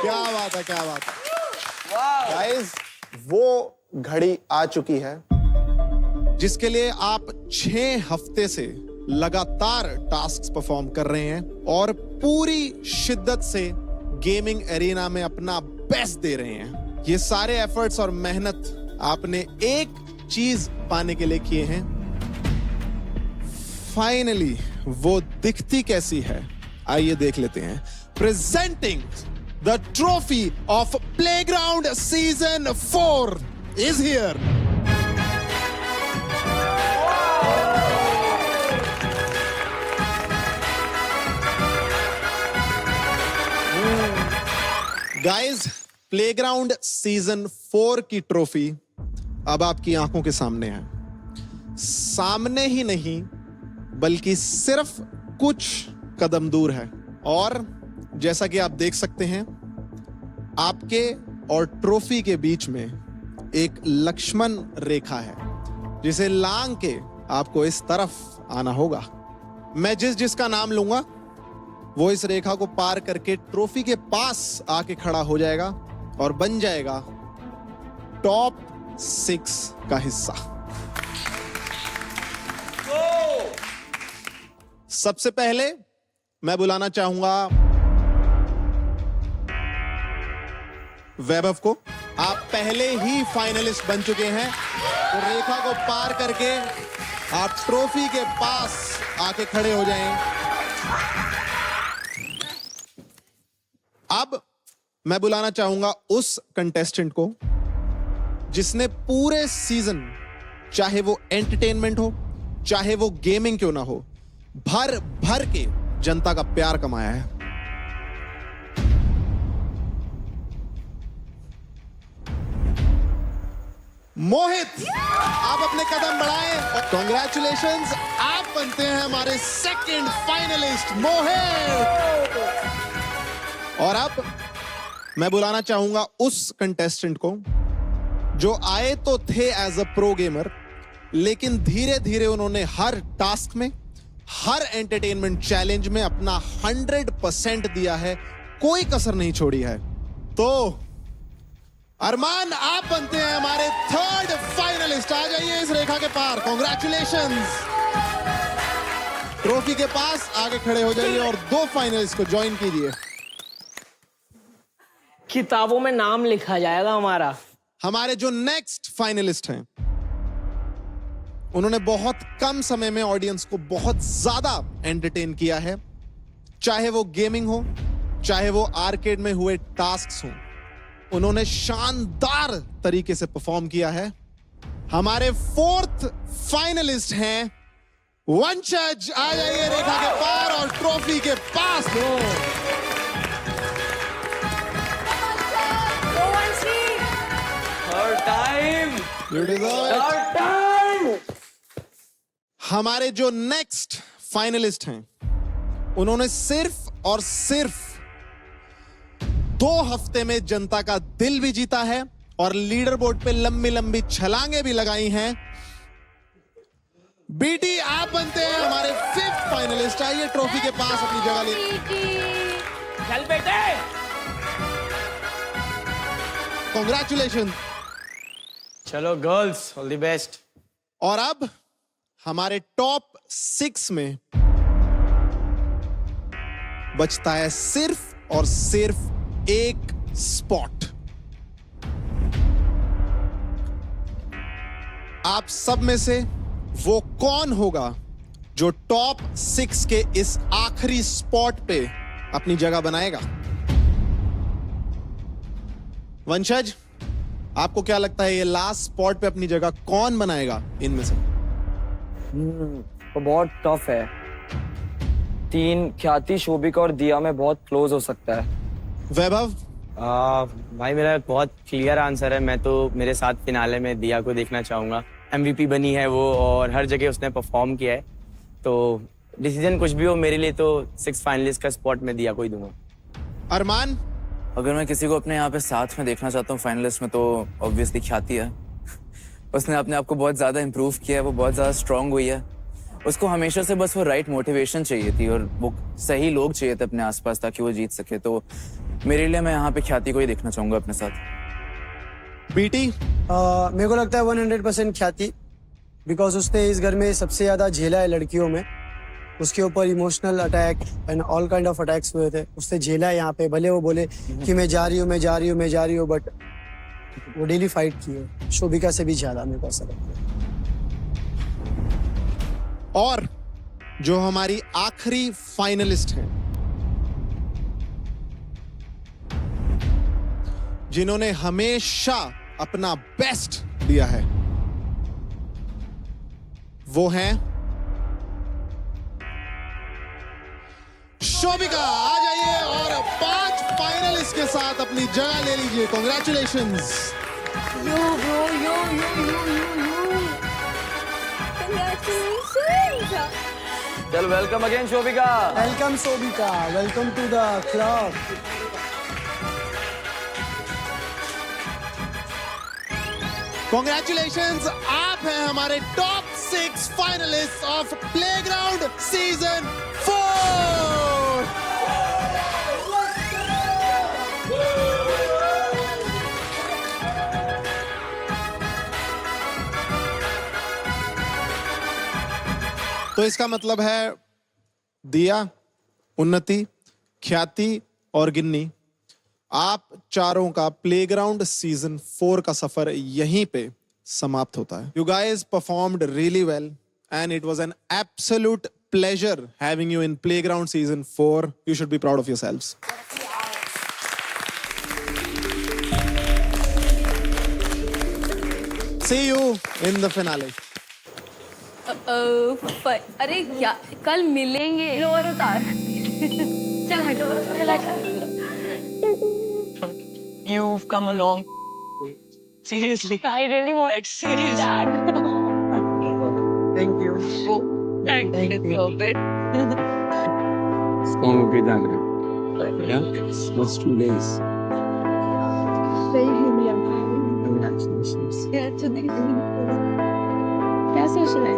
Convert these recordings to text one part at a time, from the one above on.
क्या बात है, क्या बात है। गाइस, वो घड़ी आ चुकी है जिसके लिए आप 6 हफ्ते से लगातार टास्क्स परफॉर्म कर रहे हैं और पूरी शिद्दत से गेमिंग एरिना में अपना बेस्ट दे रहे हैं। ये सारे एफर्ट्स और मेहनत आपने एक चीज पाने के लिए किए हैं। फाइनली वो दिखती कैसी है, आइए देख लेते हैं। Presenting the trophy of playground season 4 is here. Guys, playground season 4 की ट्रॉफी अब आपकी आंखों के सामने है। सामने ही नहीं बल्कि सिर्फ कुछ कदम दूर है। और जैसा कि आप देख सकते हैं, आपके और ट्रॉफी के बीच में एक लक्ष्मण रेखा है जिसे लांग के आपको इस तरफ आना होगा। मैं जिसका नाम लूंगा वो इस रेखा को पार करके ट्रॉफी के पास आके खड़ा हो जाएगा और बन जाएगा टॉप 6 का हिस्सा। सबसे पहले मैं बुलाना चाहूंगा वैभव को। आप पहले ही फाइनलिस्ट बन चुके हैं, तो रेखा को पार करके आप ट्रॉफी के पास आके खड़े हो जाएं। अब मैं बुलाना चाहूंगा उस कंटेस्टेंट को जिसने पूरे सीजन, चाहे वो एंटरटेनमेंट हो चाहे वो गेमिंग क्यों ना हो, भर भर के जनता का प्यार कमाया है। मोहित, आप अपने कदम बढ़ाएं और कांग्रेचुलेशंस, आप बनते हैं हमारे सेकंड फाइनलिस्ट मोहित। और अब मैं बुलाना चाहूंगा उस कंटेस्टेंट को जो आए तो थे एज अ प्रो गेमर, लेकिन धीरे धीरे उन्होंने हर टास्क में, हर एंटरटेनमेंट चैलेंज में अपना 100% दिया है, कोई कसर नहीं छोड़ी है। तो अरमान, आप बनते हैं हमारे थर्ड फाइनलिस्ट। आ जाइए इस रेखा के पार। कांग्रेचुलेशंस। ट्रॉफी के पास आगे खड़े हो जाइए और 2 फाइनलिस्ट को ज्वाइन कीजिए। किताबों में नाम लिखा जाएगा हमारा। हमारे जो नेक्स्ट फाइनलिस्ट हैं, उन्होंने बहुत कम समय में ऑडियंस को बहुत ज्यादा एंटरटेन किया है। चाहे वो गेमिंग हो, चाहे वो आर्केड में हुए टास्क्स हो, उन्होंने शानदार तरीके से परफॉर्म किया है। हमारे 4th फाइनलिस्ट हैं वंशज। आ जाइए रेखा के पार और ट्रॉफी के पास। हमारे जो नेक्स्ट फाइनलिस्ट हैं, उन्होंने सिर्फ और सिर्फ 2 हफ्ते में जनता का दिल भी जीता है और लीडर बोर्ड पे लंबी लंबी छलांगे भी लगाई हैं। बीटी, आप बनते हैं हमारे 5th फाइनलिस्ट। आइए ट्रॉफी के पास अपनी जगह ले। चल बेटे। कांग्रेचुलेशन। चलो गर्ल्स, ऑल द बेस्ट। और अब हमारे टॉप 6 में बचता है सिर्फ और सिर्फ एक स्पॉट। आप सब में से वो कौन होगा जो टॉप 6 के इस आखिरी स्पॉट पे अपनी जगह बनाएगा? वंशज, आपको क्या लगता है ये लास्ट स्पॉट पे अपनी जगह कौन बनाएगा इनमें से? वो बहुत टफ है। 3 ख्याति, शोभिका और दिया में बहुत क्लोज हो सकता है। वैभव? भाई मेरा बहुत क्लियर आंसर है। मैं तो मेरे साथ फिनाले में दिया को देखना चाहूंगा। MVP बनी है वो और हर जगह उसने परफॉर्म किया है। तो डिसीजन कुछ भी हो, मेरे लिए तो 6 फाइनलिस्ट का स्पॉट में दिया को ही दूंगा। अरमान? अगर मैं किसी को अपने यहाँ पे साथ में देखना चाहता हूँ फाइनलिस्ट में, तो ऑब्वियसली ख्याति है। उसने अपने आप को बहुत ज़्यादा इम्प्रूव किया है, वो बहुत ज़्यादा स्ट्रांग हुई है। उसको हमेशा से बस वो राइट मोटिवेशन चाहिए थी और वो सही लोग चाहिए थे अपने आसपास ताकि वो जीत सके। तो मेरे लिए मैं यहाँ पे ख्याति को ही देखना चाहूंगा अपने साथ। बीटी, मेरे को लगता है 100% ख्याति, बिकॉज उसने इस घर में सबसे ज्यादा झेला है लड़कियों में। उसके ऊपर emotional attack and all kind of attacks हुए थे, उसने झेला है यहाँ पे। भले वो बोले कि मैं जा रही हूँ, मैं जा रही हूँ, मैं जा रही हूँ, बट वो डेली फाइट की है, शोभिका से भी ज्यादा मेरे को ऐसा लगता है। और जो हमारी आखिरी फाइनलिस्ट हैं, जिन्होंने हमेशा अपना बेस्ट दिया है, वो हैं शोभिका। आ जाइए और 5 फाइनलिस्ट के साथ अपनी जगह ले लीजिए। Congratulations. Yo, bro, yo, yo, yo, yo, yo. Congratulations. चल welcome again Shobhika. Welcome Shobhika, welcome to the club. Congratulations, आप हैं हमारे top 6 finalist of playground season 4। तो इसका मतलब है दिया, उन्नति, ख्याति और गिन्नी, आप चारों का प्लेग्राउंड सीजन 4 का सफर यहीं पे समाप्त होता है। You guys performed really well and it was an absolute pleasure having you in playground season 4। You should be proud of yourselves. See you in the finale. अरे क्या कल मिलेंगे। लोअर उतार। चल हटो, चल हटो। You've come along. Seriously. I really want Seriously. Thank you. Thank you. Love it. क्या सिचुएशन है?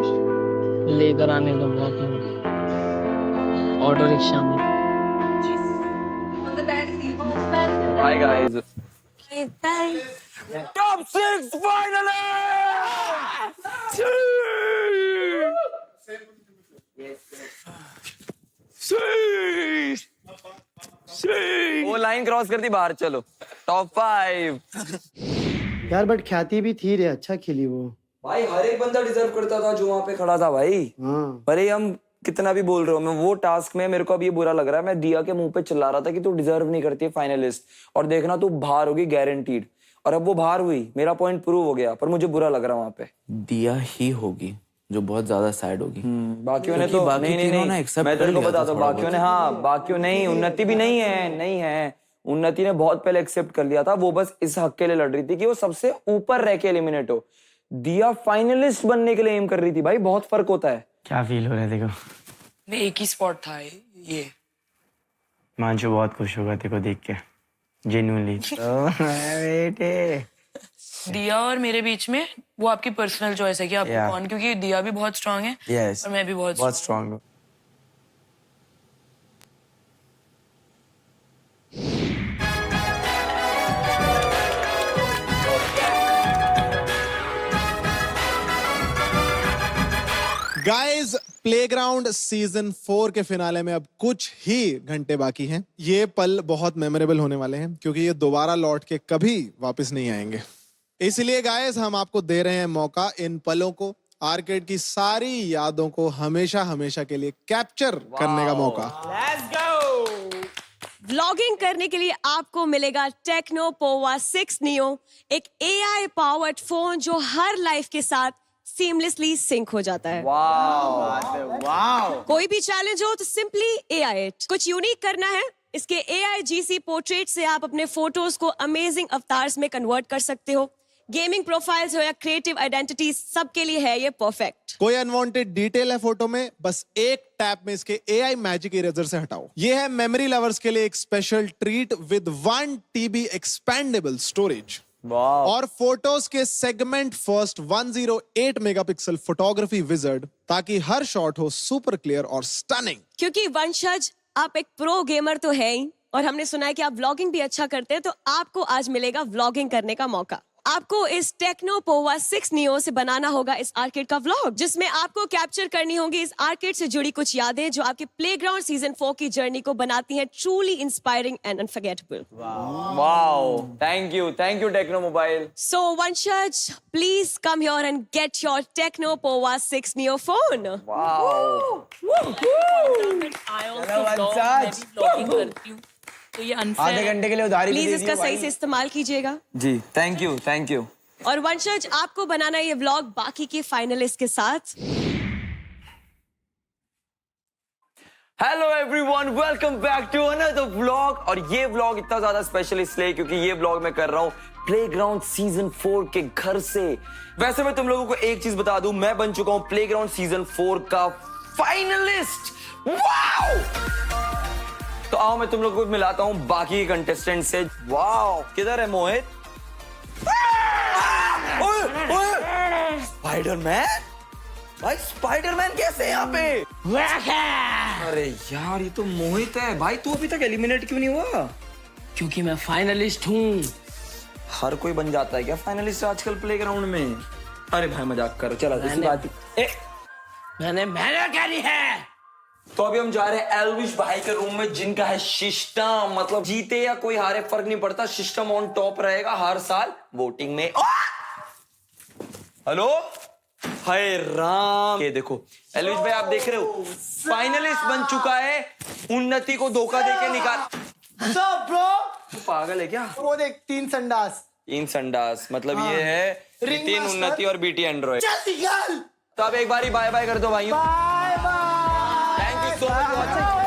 लेकर आने दो बहुत ऑटो रिक्शा में। Hi guys. Bye. Top 6 finalist. वो लाइन क्रॉस कर दी, बाहर चलो। टॉप 5। यार बट ख्याति भी थी रे, अच्छा खेली वो। भाई हर एक बंदा डिजर्व करता था जो वहां पे खड़ा था भाई। हाँ भले हम कितना भी बोल रहे हो, मैं वो टास्क में मेरे को अब ये बुरा लग रहा है, मैं दिया के मुंह पे चिल्ला रहा था कि तू डिजर्व नहीं करती है फाइनलिस्ट, और देखना तू बाहर होगी गारंटीड। और अब वो बाहर हुई, मेरा पॉइंट प्रूव हो गया, पर मुझे बुरा लग रहा है वहां पे। दिया ही होगी जो बहुत ज्यादा सैड होगी। बाकियों ने क्योंकि तो बाकी नहीं तीनों नहीं ने accept मैं कर तेरे को लिया बता था दो, थोड़ा बाकियों ने, बहुत। हाँ बाकियों नहीं, उन्नति भी नहीं है। उन्नति ने बहुत पहले एक्सेप्ट कर लिया था, वो बस इस हक के लिए लड़ रही थी कि वो सबसे ऊपर रह के एलिमिनेट हो। दिया फाइनलिस्ट बनने के लिए एम कर रही थी भाई, बहुत फर्क होता है। क्या फील हो रहा है देखो? नहीं, एक ही स्पॉट था ये। मांचो बहुत खुश होगा तेरे को देख के, जेन्युइनली। बेटे दिया और मेरे बीच में वो आपकी पर्सनल चॉइस है कि आपको Yeah. कौन, क्योंकि दिया भी बहुत स्ट्रांग है यस, और मैं भी बहुत स्ट्रांग हूँ। गाइस, प्लेग्राउंड सीजन 4 के फिनाले में अब कुछ ही घंटे बाकी हैं। ये पल बहुत मेमोरेबल होने वाले हैं क्योंकि ये दोबारा लौट के कभी वापस नहीं आएंगे। इसलिए गाइस, हम आपको दे रहे हैं मौका इन पलों को, आर्केड की सारी यादों को हमेशा हमेशा के लिए कैप्चर करने का मौका। व्लॉगिंग करने के लिए आपको मिलेगा टेक्नो पोवा 6 नियो, एक AI पावर्ड फोन जो हर लाइफ के साथ सीमलेसली सिंक हो जाता है। कोई भी चैलेंज हो तो सिंपली AI इट। कुछ यूनिक करना है, इसके AI GC पोर्ट्रेट से आप अपने फोटोज को अमेजिंग अवतार्स में कन्वर्ट कर सकते हो। गेमिंग प्रोफाइल्स हो या क्रिएटिव आइडेंटिटीज, सबके लिए है ये परफेक्ट। कोई अनवांटेड डिटेल है फोटो में, बस एक टैप में इसके AI मैजिक इरेजर से हटाओ। ये है मेमोरी लवर्स के लिए एक special treat with 1 TB expendable storage और फोटोज के segment first 108 megapixel photography wizard, ताकि हर शॉट हो सुपर क्लियर और स्टनिंग। क्योंकि वंशज, आप एक प्रो गेमर तो है ही, और हमने सुना है कि आप व्लॉगिंग भी अच्छा करते हैं, तो आपको आज मिलेगा व्लॉगिंग करने का मौका। आपको इस टेक्नो पोवा 6 नियो से बनाना होगा इस आर्केड का व्लॉग, जिसमें आपको कैप्चर करनी होगी इस आर्केड से जुड़ी कुछ यादें जो आपके प्लेग्राउंड सीजन 4 की जर्नी को बनाती हैं truly inspiring and unforgettable. Wow, thank you Tecno mobile. So Vanshaj, please come here and get your Tecno Pova 6 Neo phone. Wow, I also vlog, मैं भी vlogging करती हूँ, तो ये unfair आधे है। घंटे के लिए उधारी भी प्लीज दे इसका दियो सही भाई। से इस्तेमाल कीजिएगा। जी थैंक यू। और वंशज, आपको बनाना है ये व्लॉग बाकी के फाइनलिस्ट के साथ। Hello everyone, welcome back to another vlog. और ये व्लॉग इतना ज्यादा स्पेशल इसलिए क्योंकि ये व्लॉग मैं कर रहा हूँ प्लेग्राउंड सीजन 4 के घर से। वैसे मैं तुम लोगों को एक चीज बता दूं, मैं बन चुका हूँ प्लेग्राउंड सीजन 4 का फाइनलिस्ट। वाओ! तो आओ मैं तुम लोगों को मिलाता हूँ बाकी के कंटेस्टेंट से। वाओ, किधर है मोहित? स्पाइडरमैन भाई, स्पाइडरमैन कैसे यहाँ पे? अरे यार, ये तो मोहित है भाई। तू अभी तक एलिमिनेट क्यों नहीं हुआ? क्योंकि मैं फाइनलिस्ट हूँ। हर कोई बन जाता है क्या फाइनलिस्ट आजकल प्लेग्राउंड में? अरे भाई मजाक करो, चलो इसी बात ए, मैंने मेहनत करी है। तो अभी हम जा रहे हैं एल्विश भाई के रूम में, जिनका है सिस्टम। मतलब जीते या कोई हारे फर्क नहीं पड़ता, सिस्टम ऑन टॉप रहेगा हर साल वोटिंग में। हेलो, हाय राम, ये देखो एल्विश भाई, आप देख रहे हो फाइनलिस्ट बन चुका है। उन्नति को धोखा देके निकाल। तू पागल है क्या? वो देख, 3 संडास। 3 संडास मतलब ये है नितिन, उन्नति और बीटी एंड्रॉइड। तो अब एक बारी बाय बाय कर दो भाइयों। Bye bye, thank you so much.